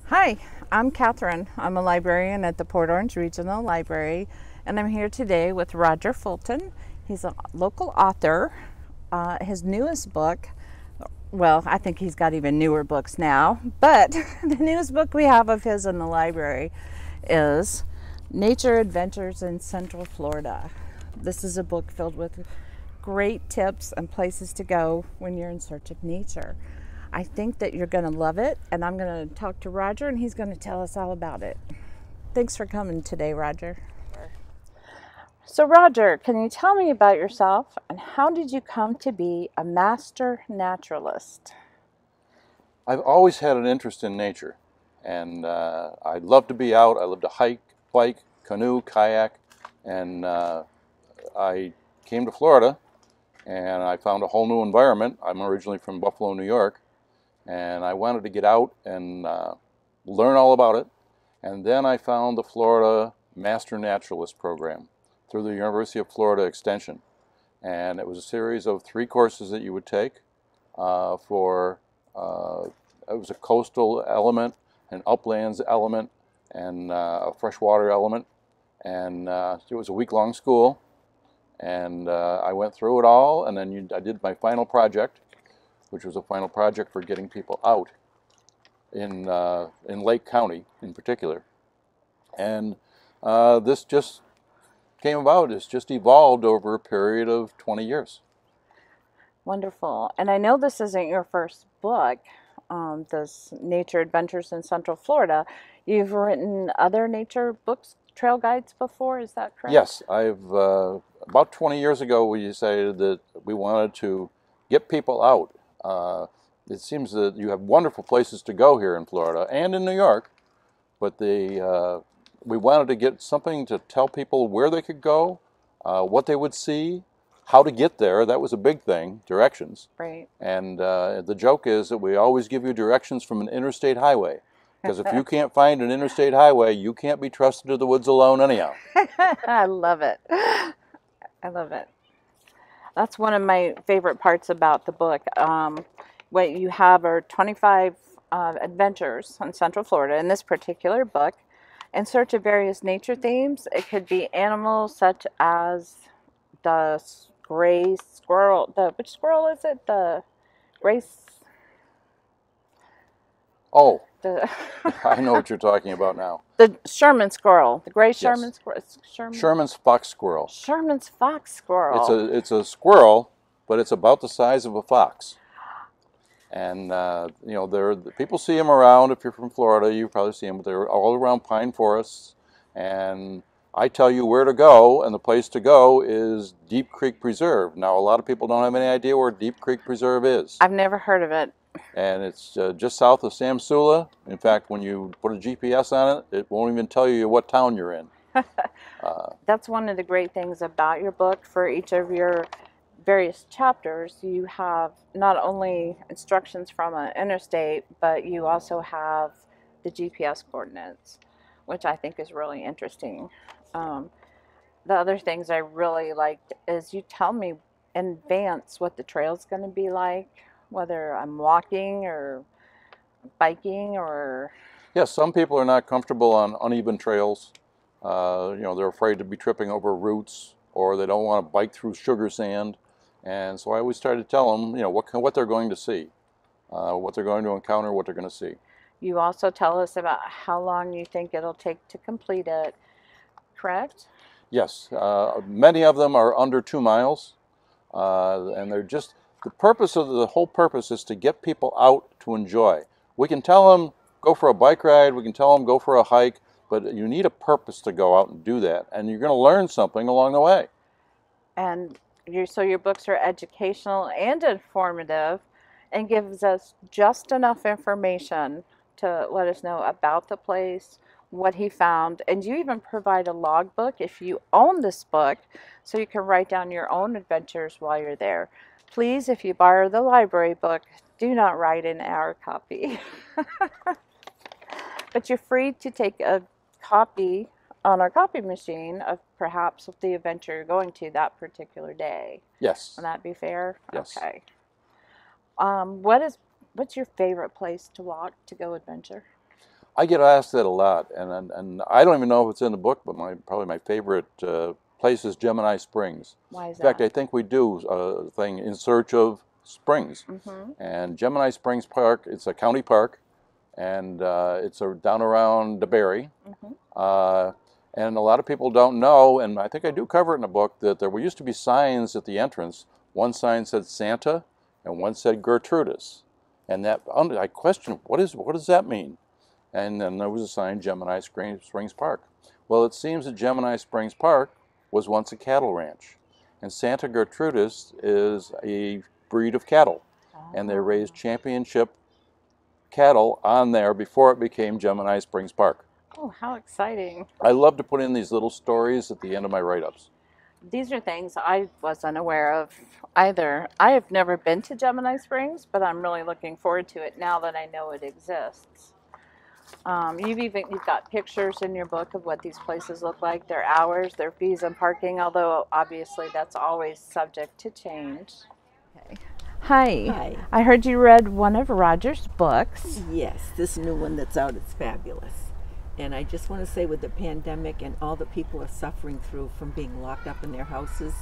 Hi, I'm Catherine. I'm a librarian at the Port Orange Regional Library, and I'm here today with Roger Fulton. He's a local author. His newest book, well, I think he's got even newer books now, but the newest book we have of his in the library is Nature Adventures in Central Florida. This is a book filled with great tips and places to go when you're in search of nature. I think that you're going to love it, and I'm going to talk to Roger, and he's going to tell us all about it. Thanks for coming today, Roger. So, Roger, can you tell me about yourself, and how did you come to be a master naturalist? I've always had an interest in nature, and I love to be out. I love to hike, bike, canoe, kayak, and I came to Florida, and I found a whole new environment. I'm originally from Buffalo, New York, and I wanted to get out and learn all about it. And then I found the Florida Master Naturalist program through the University of Florida Extension, and it was a series of 3 courses that you would take for it was a coastal element, an uplands element, and a freshwater element. And it was a week-long school, and I went through it all, and then I did my final project, which was a final project for getting people out in Lake County in particular. And this just came about. It's just evolved over a period of 20 years. Wonderful. And I know this isn't your first book, this Nature Adventures in Central Florida. You've written other nature books, trail guides before, is that correct? Yes, I've about 20 years ago we decided that we wanted to get people out. It seems that you have wonderful places to go here in Florida and in New York, but we wanted to get something to tell people where they could go, what they would see, how to get there. That was a big thing, directions. Right. And the joke is that we always give you directions from an interstate highway, because if you can't find an interstate highway, you can't be trusted to the woods alone anyhow. I love it. I love it. That's one of my favorite parts about the book. What you have are 25 adventures in Central Florida in this particular book in search of various nature themes. It could be animals such as the gray squirrel. Which squirrel is it? The gray. Oh, The I know what you're talking about now. the Sherman squirrel. The gray Sherman Yes, squirrel. Sherman's fox squirrel. Sherman's fox squirrel. It's a squirrel, but it's about the size of a fox. And you know, people see them around. If you're from Florida, you probably see them. But they're all around pine forests. And I tell you where to go, and the place to go is Deep Creek Preserve. Now, a lot of people don't have any idea where Deep Creek Preserve is. I've never heard of it. And it's just south of Samsula. In fact, when you put a GPS on it, it won't even tell you what town you're in. That's one of the great things about your book. For each of your various chapters, you have not only instructions from an interstate, but you also have the GPS coordinates, which I think is really interesting. The other things I really liked is you tell me in advance what the trail's going to be like, whether I'm walking or biking or... Yes, some people are not comfortable on uneven trails. You know, they're afraid to be tripping over roots, or they don't want to bike through sugar sand. And so I always try to tell them, you know, what they're going to see, what they're going to encounter, what they're going to see. You also tell us about how long you think it'll take to complete it, correct? Yes, many of them are under 2 miles, and they're just, the whole purpose is to get people out to enjoy. We can tell them, go for a bike ride, we can tell them, go for a hike, but you need a purpose to go out and do that, and you're going to learn something along the way. And so your books are educational and informative and gives us just enough information to let us know about the place, what he found, and you even provide a logbook if you own this book, so you can write down your own adventures while you're there. Please, if you borrow the library book, do not write in our copy. But you're free to take a copy on our copy machine of perhaps the adventure you're going to that particular day. Yes. Would that be fair? Yes. Okay. What's your favorite place to walk to go adventure? I get asked that a lot, and I don't even know if it's in the book, but probably my favorite place is Gemini Springs. Why is In fact, that? I think we do a thing in search of springs. And Gemini Springs Park, it's a county park, and it's down around DeBerry. And a lot of people don't know, and I think I do cover it in the book, that there used to be signs at the entrance. One sign said Santa, and one said Gertrudis. And that I questioned, what does that mean? And then there was a sign, Gemini Springs Park. Well, it seems that Gemini Springs Park was once a cattle ranch. And Santa Gertrudis is a breed of cattle. And they raised championship cattle on there before it became Gemini Springs Park. Oh, how exciting. I love to put in these little stories at the end of my write-ups. These are things I wasn't aware of either. I have never been to Gemini Springs, but I'm really looking forward to it now that I know it exists. You've got pictures in your book of what these places look like, their hours, their fees and parking, although obviously that's always subject to change. Okay. Hi. Hi. I heard you read one of Roger's books. Yes, this new one that's out, it's fabulous. And I just want to say, with the pandemic and all that people are suffering through from being locked up in their houses,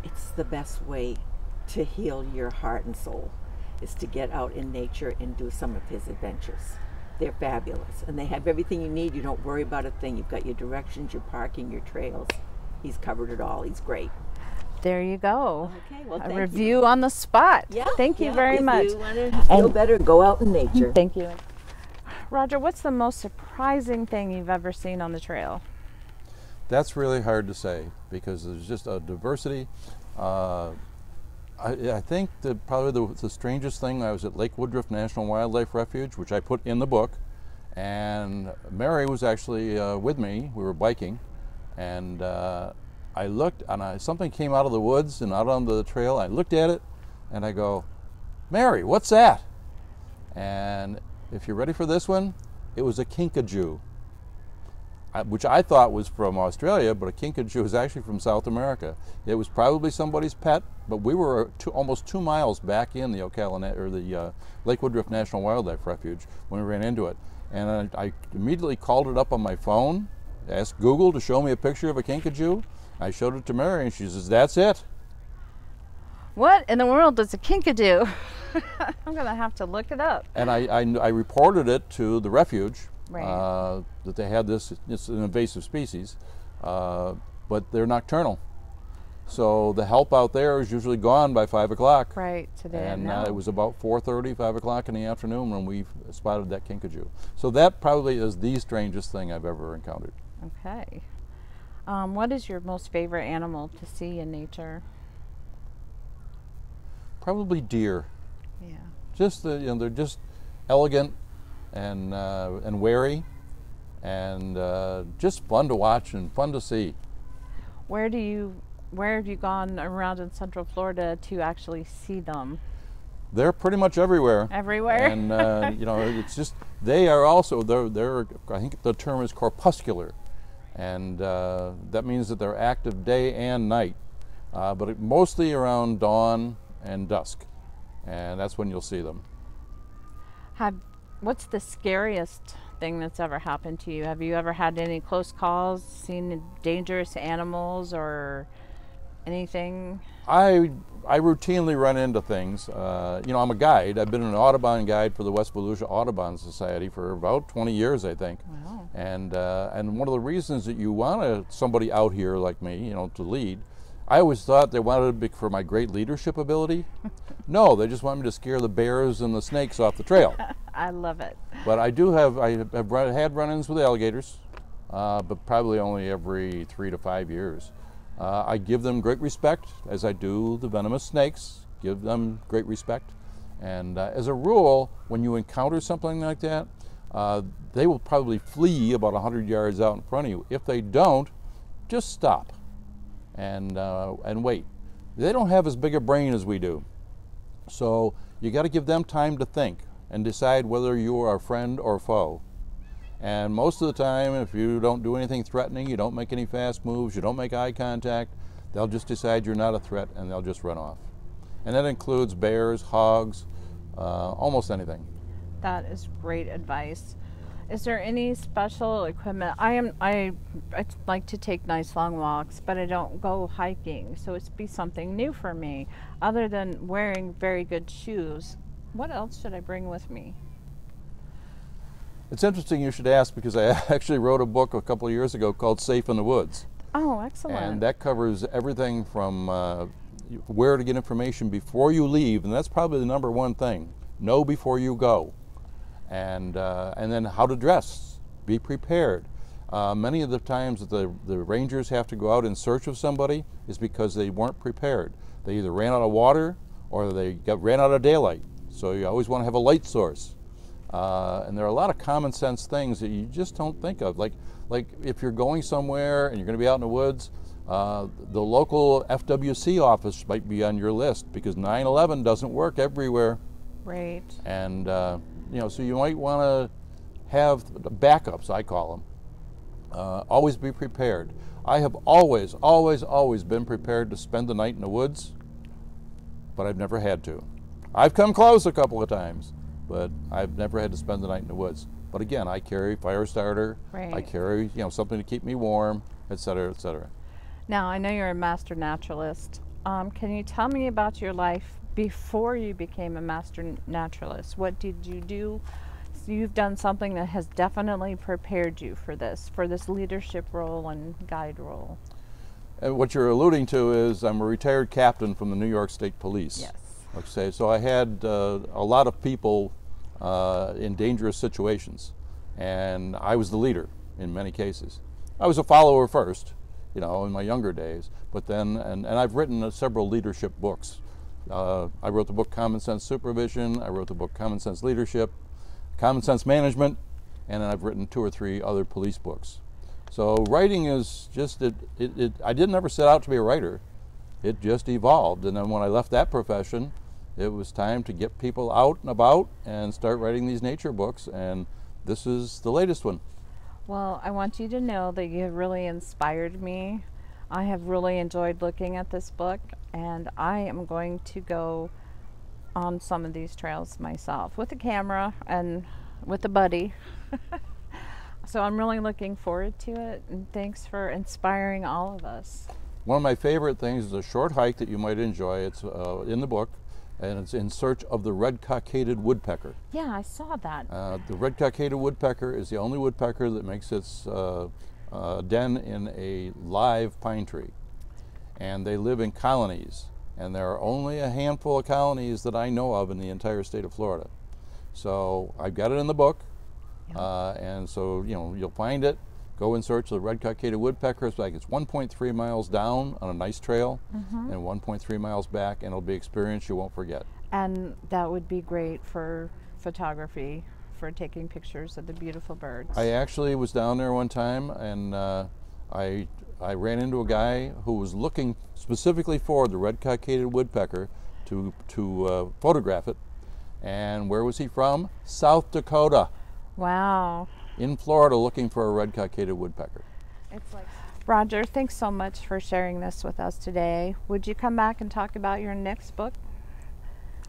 it's the best way to heal your heart and soul, is to get out in nature and do some of his adventures. They're fabulous, and they have everything you need. You don't worry about a thing. You've got your directions, your parking, your trails. He's covered it all. He's great. There you go. Okay, well, A thank review you. on the spot. Yeah, Thank you yeah, very much. If you want to feel better, go out in nature. Thank you. Roger, what's the most surprising thing you've ever seen on the trail? That's really hard to say because there's just a diversity. I think that probably the strangest thing, I was at Lake Woodruff National Wildlife Refuge, which I put in the book, and Mary was actually with me. We were biking, and I looked, and something came out of the woods and out onto the trail. I looked at it, and I go, Mary, what's that? And if you're ready for this one, it was a kinkajou, which I thought was from Australia, but a kinkajou is actually from South America. It was probably somebody's pet, but we were almost 2 miles back in the Lake Woodruff National Wildlife Refuge when we ran into it. And I immediately called it up on my phone, asked Google to show me a picture of a kinkajou. I showed it to Mary, and she says, "That's it." What in the world does a kinkajou? I'm going to have to look it up. And I reported it to the refuge, Right. that they had this. It's an invasive species, but they're nocturnal. So the help out there is usually gone by 5 o'clock. Right, today. And it was about 4:30, 5 o'clock in the afternoon when we spotted that kinkajou. So that probably is the strangest thing I've ever encountered. Okay. What is your most favorite animal to see in nature? Probably deer. Yeah. Just they're just elegant and wary, and just fun to watch and fun to see. Where have you gone around in Central Florida to actually see them? They're pretty much everywhere. Everywhere. And it's just they are also they're I think the term is corpuscular, and that means that they're active day and night, but mostly around dawn and dusk, and that's when you'll see them. What's the scariest thing that's ever happened to you? Have you ever had any close calls, seen dangerous animals or anything? I routinely run into things. I'm a guide. I've been an Audubon guide for the West Volusia Audubon Society for about 20 years, I think. Wow. And one of the reasons that you want somebody out here like me, to lead, I always thought they wanted it for my great leadership ability. No, they just want me to scare the bears and the snakes off the trail. I love it. But I have had run-ins with alligators, but probably only every 3 to 5 years. I give them great respect, as I do the venomous snakes, give them great respect. And as a rule, when you encounter something like that, they will probably flee about 100 yards out in front of you. If they don't, just stop and wait. They don't have as big a brain as we do. So you got to give them time to think and decide whether you are a friend or foe. And most of the time, if you don't do anything threatening, you don't make any fast moves, you don't make eye contact, they'll just decide you're not a threat and they'll just run off. And that includes bears, hogs, almost anything. That is great advice. Is there any special equipment? I like to take nice long walks, but I don't go hiking, so it's be something new for me. Other than wearing very good shoes, what else should I bring with me? It's interesting you should ask, because I actually wrote a book a couple of years ago called Safe in the Woods. Oh, excellent. And that covers everything from where to get information before you leave, and that's probably the number one thing. Know before you go. And then how to dress. Be prepared. Many of the times that the rangers have to go out in search of somebody is because they weren't prepared. They either ran out of water or they ran out of daylight. So you always want to have a light source. And there are a lot of common sense things that you just don't think of. Like if you're going somewhere and you're going to be out in the woods, the local FWC office might be on your list, because 911 doesn't work everywhere. Right. And so you might want to have backups, I call them. Always be prepared. I have always been prepared to spend the night in the woods, but I've never had to. I've come close a couple of times, but I've never had to spend the night in the woods. But again, I carry fire starter. Right. I carry something to keep me warm, etc., etc. Now, I know you're a master naturalist. Can you tell me about your life before you became a master naturalist? What did you do? So you've done something that has definitely prepared you for this leadership role and guide role. And what you're alluding to is I'm a retired captain from the New York State Police. Yes. Like I say, so I had a lot of people in dangerous situations, and I was the leader in many cases. I was a follower first, in my younger days, but then, and I've written several leadership books. I wrote the book Common Sense Supervision, I wrote the book Common Sense Leadership, Common Sense Management, and then I've written 2 or 3 other police books. So writing is just, I didn't ever set out to be a writer. It just evolved, and then when I left that profession, it was time to get people out and about and start writing these nature books, and this is the latest one. Well, I want you to know that you have really inspired me. I have really enjoyed looking at this book, and I am going to go on some of these trails myself with a camera and with a buddy. So I'm really looking forward to it, and thanks for inspiring all of us. One of my favorite things is a short hike that you might enjoy. It's in the book, and it's in search of the red-cockaded woodpecker. Yeah, I saw that. The red-cockaded woodpecker is the only woodpecker that makes its den in a live pine tree. And they live in colonies. And there are only a handful of colonies that I know of in the entire state of Florida. So I've got it in the book. Yeah. And so, you'll find it. Go in search of the red-cockaded woodpecker. It's 1.3 miles down on a nice trail, and 1.3 miles back, and it'll be an experience you won't forget. And that would be great for photography, for taking pictures of the beautiful birds. I actually was down there one time, and I ran into a guy who was looking specifically for the red-cockaded woodpecker to photograph it. And where was he from? South Dakota. Wow. In Florida, looking for a red-cockaded woodpecker. Roger, thanks so much for sharing this with us today. Would you come back and talk about your next book?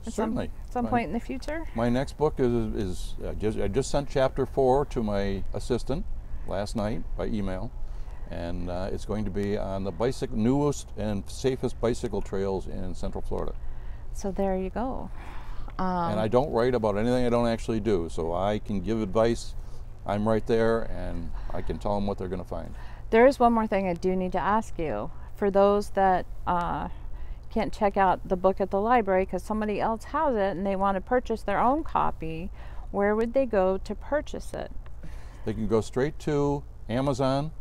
Certainly. Some point in the future? My next book is I just sent chapter 4 to my assistant last night by email, and it's going to be on the newest and safest bicycle trails in Central Florida. So there you go. And I don't write about anything I don't actually do, so I can give advice. I'm right there, and I can tell them what they're going to find. There is one more thing I do need to ask you. For those that can't check out the book at the library because somebody else has it and they want to purchase their own copy, where would they go to purchase it? They can go straight to Amazon,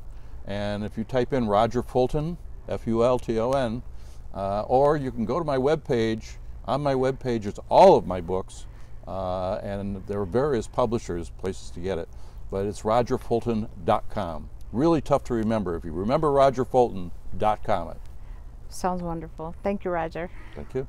and if you type in Roger Fulton, Fulton, or you can go to my webpage. On my webpage is all of my books, and there are various publishers, places to get it, but it's rogerfulton.com. Really tough to remember. If you remember rogerfulton.com it. Sounds wonderful. Thank you, Roger. Thank you.